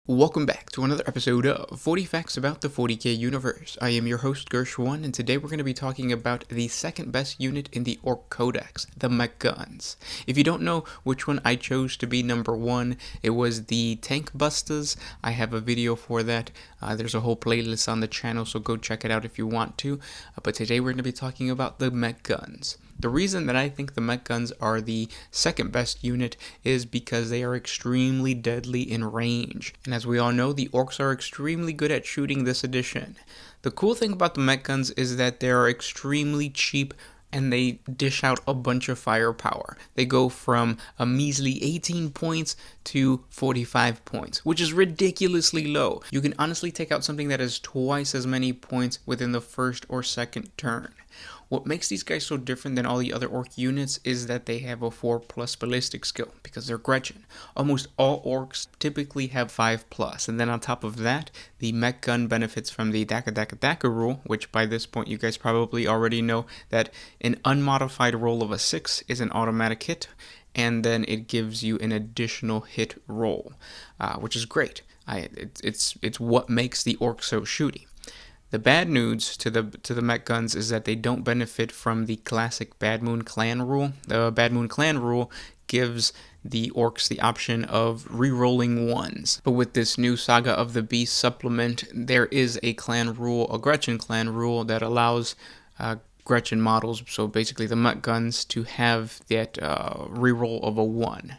Welcome back to another episode of 40 Facts About the 40K Universe. I am your host Gersh1, and today we're going to be talking about the second best unit in the Orc Codex, the Mek Gunz. If you don't know which one I chose to be number one, it was the Tank Busters. I have a video for that. There's a whole playlist on the channel, so go check it out if you want to. But today we're going to be talking about the Mek Gunz. The reason that I think the Mek Gunz are the second best unit is because they are extremely deadly in range. And as we all know, the orcs are extremely good at shooting this edition. The cool thing about the Mek Gunz is that they are extremely cheap and they dish out a bunch of firepower. They go from a measly 18 points to 45 points, which is ridiculously low. You can honestly take out something that has twice as many points within the first or second turn. What makes these guys so different than all the other orc units is that they have a 4+ ballistic skill, because they're Gretchen. Almost all orcs typically have 5+, and then on top of that, the Mek Gun benefits from the Daka Daka Daka rule, which by this point you guys probably already know that an unmodified roll of a 6 is an automatic hit, and then it gives you an additional hit roll, which is great. It's what makes the orc so shooty. The bad news to the Mek Gunz is that they don't benefit from the classic Bad Moon Clan rule. The Bad Moon Clan rule gives the orcs the option of rerolling ones. But with this new Saga of the Beast supplement, there is a clan rule, a Gretchen clan rule, that allows Gretchen models, so basically the Mek Gunz, to have that reroll of a 1.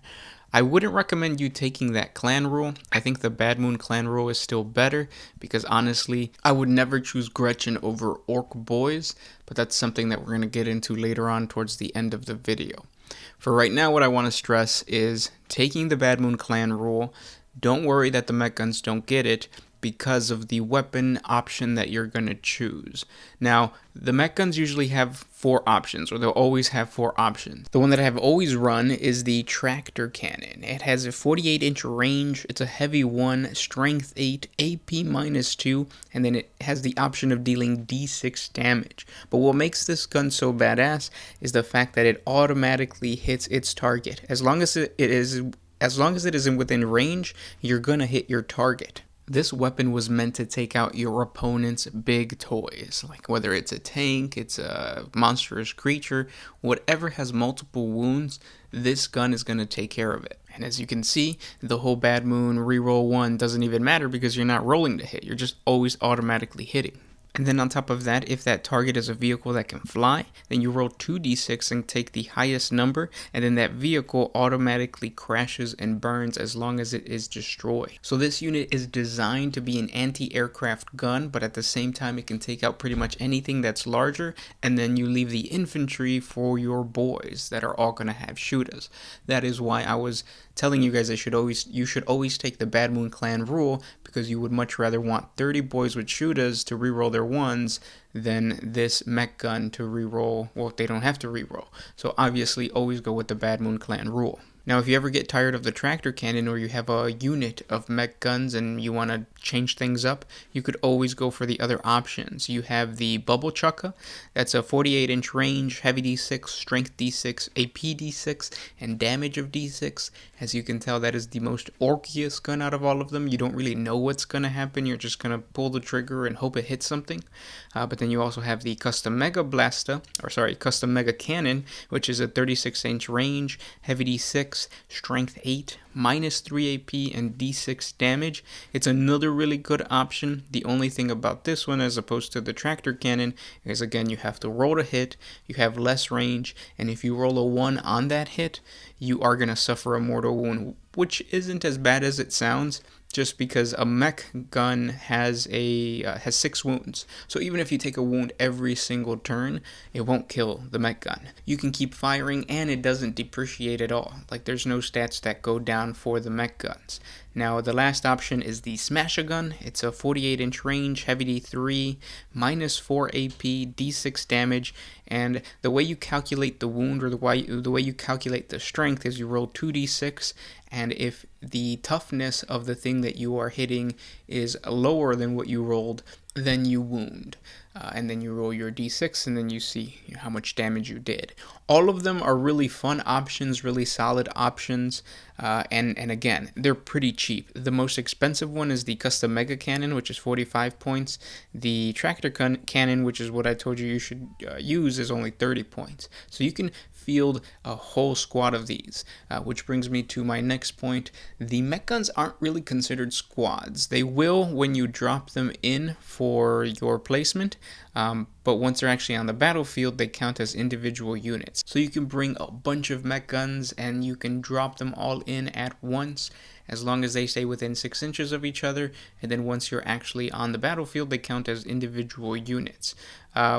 I wouldn't recommend you taking that clan rule. I think the Bad Moon clan rule is still better, because honestly, I would never choose Gretchen over Orc Boys, but that's something that we're going to get into later on towards the end of the video. For right now, what I want to stress is taking the Bad Moon clan rule. Don't worry that the Mek Gunz don't get it, because of the weapon option that you're going to choose. Now, the Mek Gunz usually have 4 options, or they'll always have 4 options. The one that I have always run is the Tractor Cannon. It has a 48-inch range, it's a heavy 1, strength 8, AP -2, and then it has the option of dealing D6 damage. But what makes this gun so badass is the fact that it automatically hits its target. As long as it isn't within range, you're gonna hit your target. This weapon was meant to take out your opponent's big toys, like whether it's a tank, it's a monstrous creature, whatever has multiple wounds, this gun is going to take care of it. And as you can see, the whole Bad Moon reroll 1 doesn't even matter because you're not rolling to hit, you're just always automatically hitting. And then on top of that, if that target is a vehicle that can fly, then you roll 2d6 and take the highest number, and then that vehicle automatically crashes and burns as long as it is destroyed. So this unit is designed to be an anti-aircraft gun, but at the same time it can take out pretty much anything that's larger, and then you leave the infantry for your boys that are all going to have shooters. That is why I was telling you guys you should always take the Bad Moon clan rule, because you would much rather want 30 boys with shooters to reroll their 1s than this Mek Gun to reroll. Well, they don't have to reroll. So obviously always go with the Bad Moon clan rule. Now, if you ever get tired of the Tractor Cannon, or you have a unit of Mek Gunz and you want to change things up, you could always go for the other options. You have the Bubble Chucka. That's a 48-inch range, heavy D6, strength D6, AP D6, and damage of D6. As you can tell, that is the most orkiest gun out of all of them. You don't really know what's going to happen. You're just going to pull the trigger and hope it hits something. But then you also have the Custom Mega Cannon, which is a 36-inch range, heavy D6, strength 8, -3 AP, and D6 damage. It's another really good option. The only thing about this one, as opposed to the Tractor Cannon, is again you have to roll to hit, you have less range, and if you roll a 1 on that hit, you are going to suffer a mortal wound, which isn't as bad as it sounds, just because a mech gun has 6 wounds. So even if you take a wound every single turn, it won't kill the mech gun. You can keep firing and it doesn't depreciate at all. Like, there's no stats that go down for the mech guns. Now, the last option is the Smash-A-Gun. It's a 48-inch range, heavy D3, -4 AP, D6 damage, and the way you calculate the wound, or the way you calculate the strength, is you roll 2d6, and if the toughness of the thing that you are hitting is lower than what you rolled, then you wound. and then you roll your d6, and then you see how much damage you did. All of them are really fun options, really solid options, and again, they're pretty cheap. The most expensive one is the custom mega cannon, which is 45 points. The tractor cannon, which is what I told you should use, is only 30 points. So you can field a whole squad of these, which brings me to my next point. The mech guns aren't really considered squads. They will when you drop them in for your placement, but once they're actually on the battlefield, they count as individual units. So you can bring a bunch of mech guns and you can drop them all in at once, as long as they stay within 6 inches of each other, and then once you're actually on the battlefield, they count as individual units,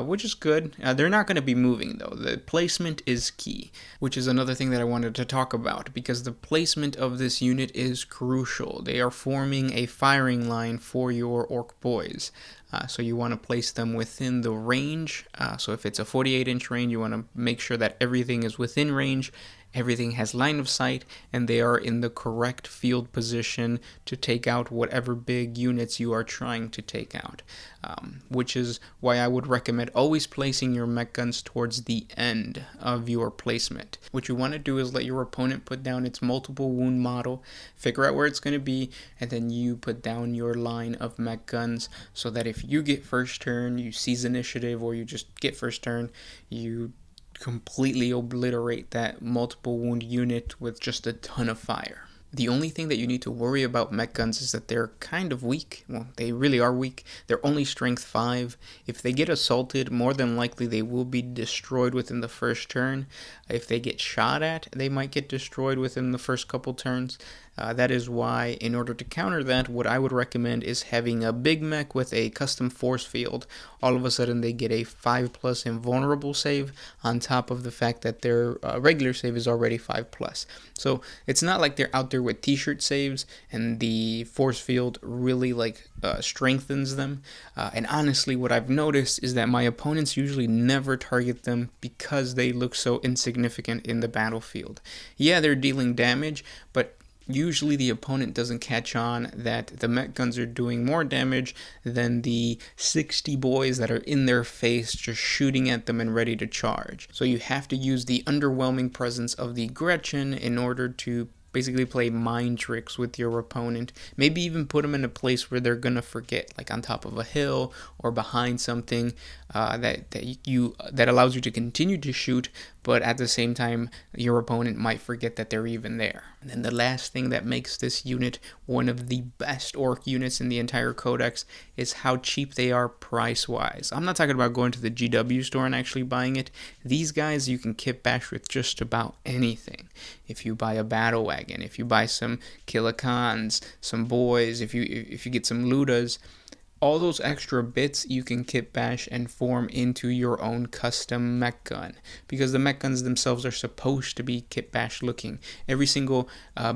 which is good. They're not going to be moving, though. The placement is key, which is another thing that I wanted to talk about, because the placement of this unit is crucial. They are forming a firing line for your orc boys. So you want to place them within the range. So if it's a 48-inch range, you want to make sure that everything is within range, everything has line of sight, and they are in the correct field position to take out whatever big units you are trying to take out. Which is why I would recommend always placing your mech guns towards the end of your placement. What you want to do is let your opponent put down its multiple wound model, figure out where it's going to be, and then you put down your line of mech guns, so that if you get first turn, you seize initiative, or you just get first turn, you completely obliterate that multiple wound unit with just a ton of fire. The only thing that you need to worry about mech guns is that they're kind of weak. Well, they really are weak. They're only strength 5. If they get assaulted, more than likely they will be destroyed within the first turn. If they get shot at, they might get destroyed within the first couple turns. That is why, in order to counter that, what I would recommend is having a big mech with a custom force field. All of a sudden, they get a 5+ invulnerable save, on top of the fact that their regular save is already 5+. So it's not like they're out there with t-shirt saves, and the force field really strengthens them. And honestly, what I've noticed is that my opponents usually never target them because they look so insignificant in the battlefield. Yeah, they're dealing damage, but usually the opponent doesn't catch on that the mech guns are doing more damage than the 60 boys that are in their face just shooting at them and ready to charge. So you have to use the underwhelming presence of the Gretchen in order to basically play mind tricks with your opponent. Maybe even put them in a place where they're gonna forget, like on top of a hill or behind something that allows you to continue to shoot, but at the same time your opponent might forget that they're even there. And then the last thing that makes this unit one of the best orc units in the entire codex is how cheap they are price-wise. I'm not talking about going to the GW store and actually buying it. These guys you can kit bash with just about anything. If you buy a battle wagon, if you buy some killicons, some boys, if you get some ludas, all those extra bits you can kit bash and form into your own custom mech gun, because the mech guns themselves are supposed to be kit bash looking. Every single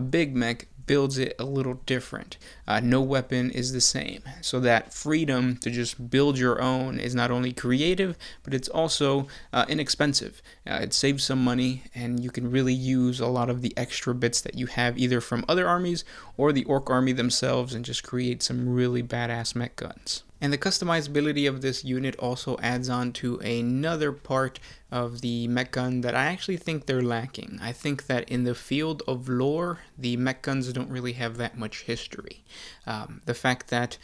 big mech builds it a little different. No weapon is the same. So that freedom to just build your own is not only creative, but it's also inexpensive. It saves some money, and you can really use a lot of the extra bits that you have either from other armies or the orc army themselves and just create some really badass mech guns. And the customizability of this unit also adds on to another part of the mech gun that I actually think they're lacking. I think that in the field of lore, the mech guns don't really have that much history. The fact that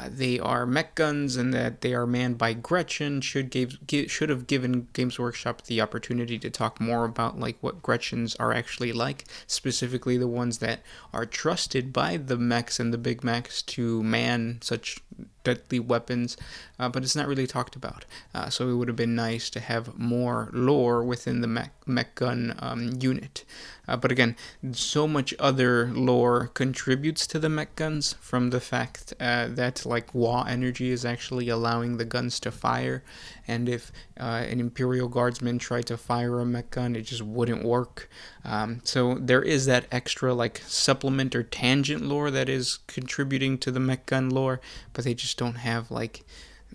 they are mech guns and that they are manned by Gretchen should have given Games Workshop the opportunity to talk more about like what Gretchens are actually like, specifically the ones that are trusted by the mechs and the big mechs to man such deadly weapons, but it's not really talked about. So it would have been nice to have more lore within the mech gun unit. But again, so much other lore contributes to the mech guns, from the fact that like Wa energy is actually allowing the guns to fire, and if an Imperial Guardsman tried to fire a mech gun, it just wouldn't work. So there is that extra like supplement or tangent lore that is contributing to the mech gun lore, but they just don't have like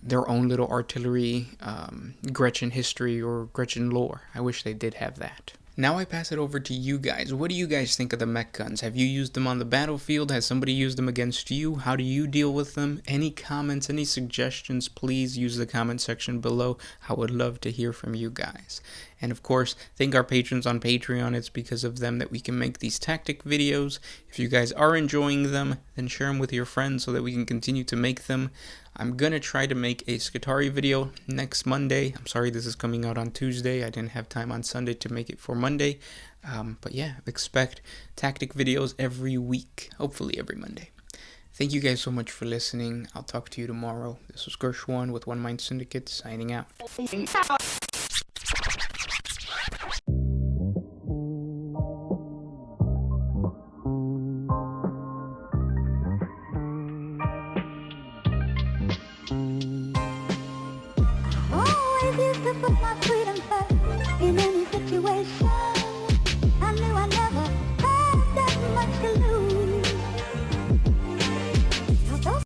their own little artillery Gretchen history or Gretchen lore. I wish they did have that. Now I pass it over to you guys. What do you guys think of the mech guns? Have you used them on the battlefield? Has somebody used them against you? How do you deal with them? Any comments, any suggestions, please use the comment section below. I would love to hear from you guys. And of course, thank our patrons on Patreon. It's because of them that we can make these tactic videos. If you guys are enjoying them, then share them with your friends so that we can continue to make them. I'm gonna try to make a Skitarii video next Monday. I'm sorry this is coming out on Tuesday. I didn't have time on Sunday to make it for Monday. But yeah, expect tactic videos every week, hopefully every Monday. Thank you guys so much for listening. I'll talk to you tomorrow. This was Gersh1 with One Mind Syndicate signing out. Always used to put my freedom first in any